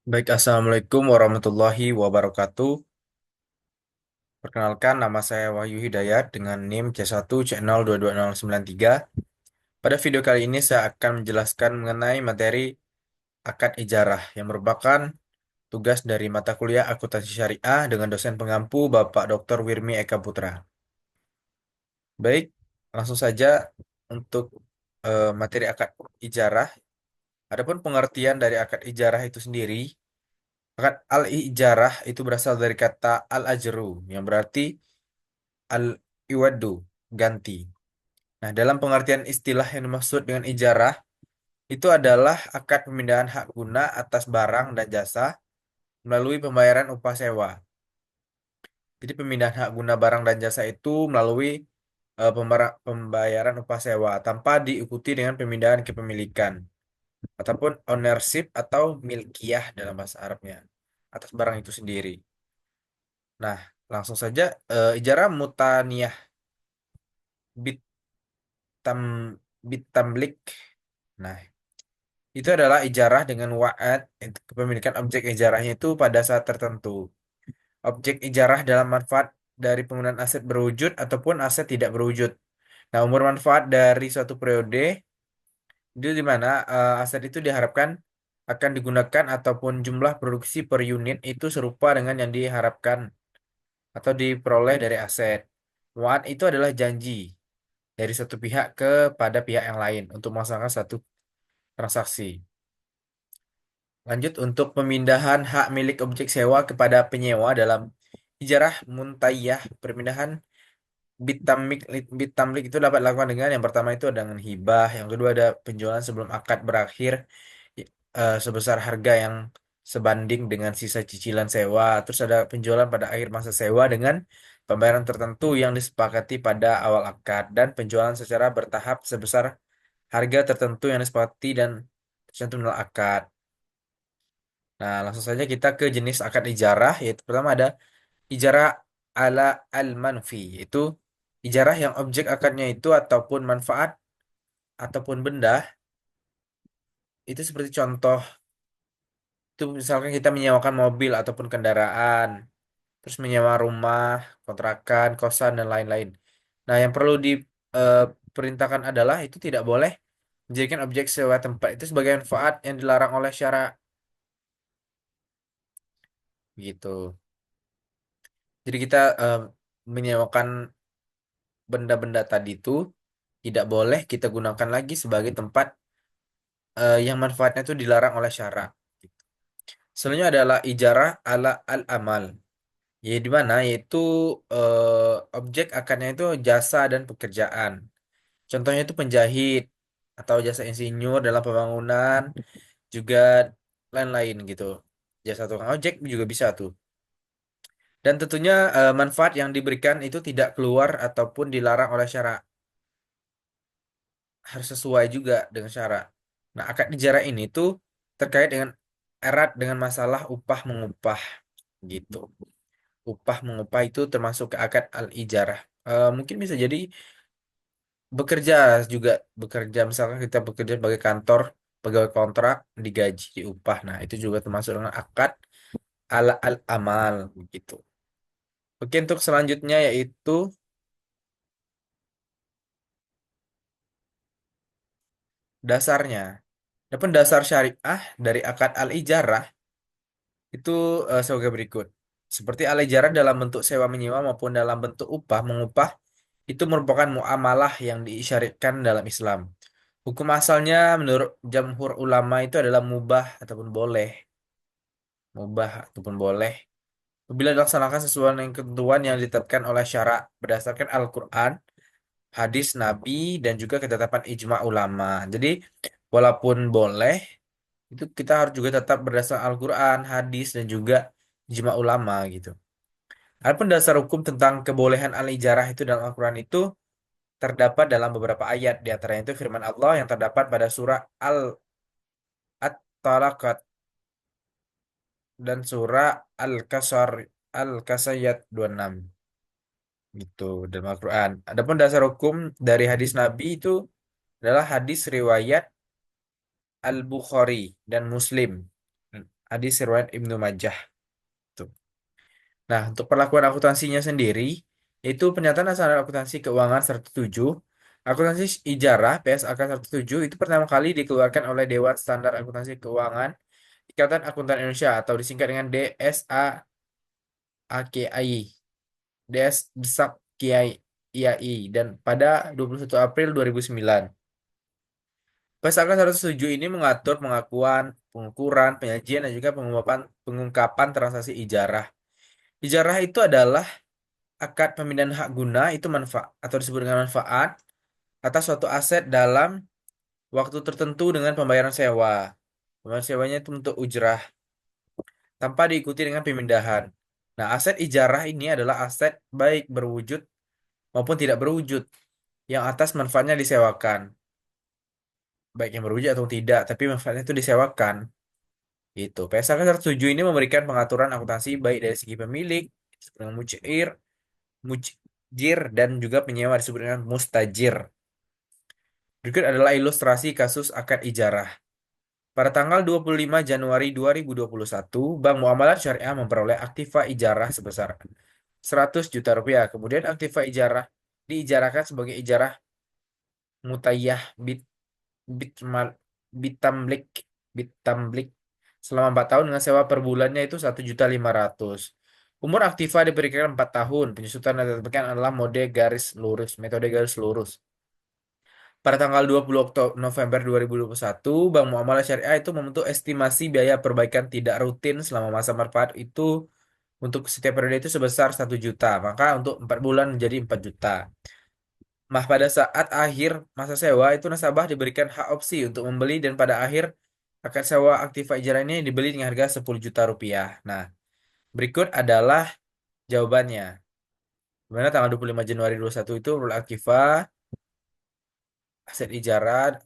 Baik, Assalamualaikum warahmatullahi wabarakatuh. Perkenalkan, nama saya Wahyu Hidayat dengan NIM C1C022093. Pada video kali ini saya akan menjelaskan mengenai materi akad ijarah yang merupakan tugas dari mata kuliah Akuntansi Syariah dengan dosen pengampu Bapak Dr. Wirmi Eka Putra. Baik, langsung saja untuk materi akad ijarah. Adapun pengertian dari akad ijarah itu sendiri, akad al-ijarah itu berasal dari kata al-ajru yang berarti al-iwadu, ganti. Nah, dalam pengertian istilah yang dimaksud dengan ijarah itu adalah akad pemindahan hak guna atas barang dan jasa melalui pembayaran upah sewa. Jadi pemindahan hak guna barang dan jasa itu melalui pembayaran upah sewa tanpa diikuti dengan pemindahan kepemilikan ataupun ownership atau milkiyah dalam bahasa Arabnya atas barang itu sendiri. Nah, langsung saja ijarah mutaniyah bitam bitamlik. Nah, itu adalah ijarah dengan wa'ad, kepemilikan objek ijarahnya itu pada saat tertentu. Objek ijarah dalam manfaat dari penggunaan aset berwujud ataupun aset tidak berwujud. Nah, umur manfaat dari suatu periode itu di mana aset itu diharapkan akan digunakan ataupun jumlah produksi per unit itu serupa dengan yang diharapkan atau diperoleh dari aset. Wa'ad itu adalah janji dari satu pihak kepada pihak yang lain untuk melaksanakan satu transaksi. Lanjut untuk pemindahan hak milik objek sewa kepada penyewa dalam ijarah muntayyah, perpindahan bitamlik bitamlik itu dapat dilakukan dengan yang pertama itu dengan hibah, yang kedua ada penjualan sebelum akad berakhir sebesar harga yang sebanding dengan sisa cicilan sewa, terus ada penjualan pada akhir masa sewa dengan pembayaran tertentu yang disepakati pada awal akad dan penjualan secara bertahap sebesar harga tertentu yang disepakati dan tercantum dalam akad. Nah, langsung saja kita ke jenis akad ijarah, yaitu pertama ada ijarah ala al-manfi, yaitu ijarah yang objek akadnya itu ataupun manfaat ataupun benda, itu seperti contoh, itu misalkan kita menyewakan mobil ataupun kendaraan, terus menyewa rumah, kontrakan, kosan, dan lain-lain. Nah, yang perlu diperintahkan adalah itu tidak boleh menjadikan objek sewa tempat itu sebagai manfaat yang dilarang oleh syara gitu. Jadi kita menyewakan benda-benda tadi itu tidak boleh kita gunakan lagi sebagai tempat yang manfaatnya itu dilarang oleh syara. Selanjutnya adalah ijarah ala al-amal. Ya, di mana yaitu objek akarnya itu jasa dan pekerjaan. Contohnya itu penjahit atau jasa insinyur dalam pembangunan, juga lain-lain gitu. Jasa tukang ojek juga bisa tuh. Dan tentunya manfaat yang diberikan itu tidak keluar ataupun dilarang oleh syara. Harus sesuai juga dengan syarat. Nah, akad ijarah ini tuh terkait dengan erat dengan masalah upah mengupah gitu. Upah mengupah itu termasuk ke akad al-ijarah. Mungkin bisa jadi bekerja juga, bekerja misalkan kita bekerja sebagai kantor, pegawai kontrak, digaji, diupah. Nah, itu juga termasuk dengan akad al-amal gitu. Oke, untuk selanjutnya yaitu dasarnya. Adapun dasar syariah dari akad al-ijarah itu sebagai berikut. Seperti al-ijarah dalam bentuk sewa menyewa maupun dalam bentuk upah mengupah itu merupakan muamalah yang disyariatkan dalam Islam. Hukum asalnya menurut jamhur ulama itu adalah mubah ataupun boleh. Mubah ataupun boleh. Apabila dilaksanakan sesuai dengan ketentuan yang ditetapkan oleh syara berdasarkan Al-Quran, hadis Nabi, dan juga ketetapan ijma ulama. Jadi, walaupun boleh, itu kita harus juga tetap berdasarkan Al-Quran, hadis, dan juga ijma ulama gitu. Adapun dasar hukum tentang kebolehan al-ijarah itu dalam Al-Quran itu terdapat dalam beberapa ayat. Di antaranya itu firman Allah yang terdapat pada surah At-Talaqat dan surah Al-Kasayat 26 gitu dalam Al-Quran. Adapun dasar hukum dari hadis Nabi itu adalah hadis riwayat Al-Bukhari dan Muslim. hadis riwayat Ibnu Majah. Tuh. Nah, untuk perlakuan akuntansinya sendiri, itu pernyataan nasional akuntansi keuangan 107, akuntansi ijarah PSAK 107 itu pertama kali dikeluarkan oleh Dewan Standar Akuntansi Keuangan Ikatan Akuntan Indonesia atau disingkat dengan DSA-AKI. DSAKI IAI dan pada 21 April 2009. Pasal 107 ini mengatur pengakuan, pengukuran, penyajian, dan juga pengungkapan transaksi ijarah. Ijarah itu adalah akad pemindahan hak guna itu manfaat atau disebut dengan manfaat atas suatu aset dalam waktu tertentu dengan pembayaran sewa. Pembayaran sewanya itu untuk ujrah tanpa diikuti dengan pemindahan. Nah, aset ijarah ini adalah aset baik berwujud maupun tidak berwujud yang atas manfaatnya disewakan. Baik yang berwujud atau tidak, tapi manfaatnya itu disewakan. Itu. PSAK 107 ini memberikan pengaturan akuntansi baik dari segi pemilik, disebut dengan mujir, dan juga penyewa disebut dengan mustajir. Berikut adalah ilustrasi kasus akad ijarah. Pada tanggal 25 Januari 2021, Bank Muamalat Syariah memperoleh aktiva ijarah sebesar 100 juta rupiah. Kemudian aktiva ijarah diijarahkan sebagai ijarah mutayyah bitmal, bitamlik, bitamlik selama 4 tahun dengan sewa per bulannya itu 1.500.000. Umur aktiva diberikan 4 tahun. Penyusutan yang ditentukan adalah metode garis lurus. Pada tanggal 20 November 2021, Bank Muamalah Syariah itu membentuk estimasi biaya perbaikan tidak rutin selama masa manfaat itu untuk setiap periode itu sebesar 1 juta. Maka untuk 4 bulan menjadi 4 juta. Pada saat akhir masa sewa itu nasabah diberikan hak opsi untuk membeli dan pada akhir akad sewa aktiva ijarah ini dibeli dengan harga 10 juta rupiah. Nah, berikut adalah jawabannya. Dimana tanggal 25 Januari 21 itu Rul Aktiva aset ijarah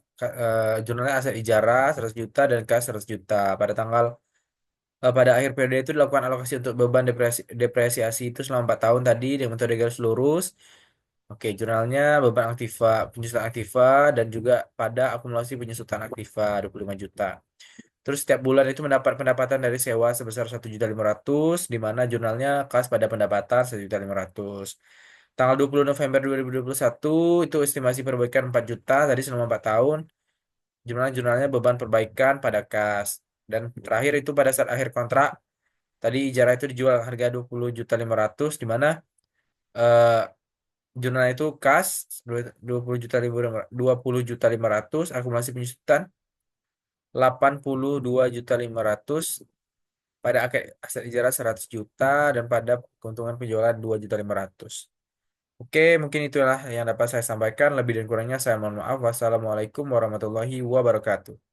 jurnalnya aset ijarah 100 juta dan kas 100 juta. Pada akhir periode itu dilakukan alokasi untuk beban depresiasi itu selama 4 tahun tadi dengan metode garis lurus. Oke, jurnalnya beban aktiva, penyusutan aktiva dan juga pada akumulasi penyusutan aktiva 25 juta. Terus setiap bulan itu mendapat pendapatan dari sewa sebesar 1.500.000 di mana jurnalnya kas pada pendapatan 1.500.000. Tanggal 20 November 2021 itu estimasi perbaikan 4 juta tadi selama 4 tahun. Jurnalnya beban perbaikan pada kas. Dan terakhir itu pada saat akhir kontrak tadi ijarah itu dijual harga 20.500.000 di mana eh, jurnal itu kas 20 juta 500 akumulasi penyusutan 82.500.000 pada aset ijarah 100 juta dan pada keuntungan penjualan 2.500.000. Oke, mungkin itulah yang dapat saya sampaikan. Lebih dan kurangnya saya mohon maaf. Wassalamualaikum warahmatullahi wabarakatuh.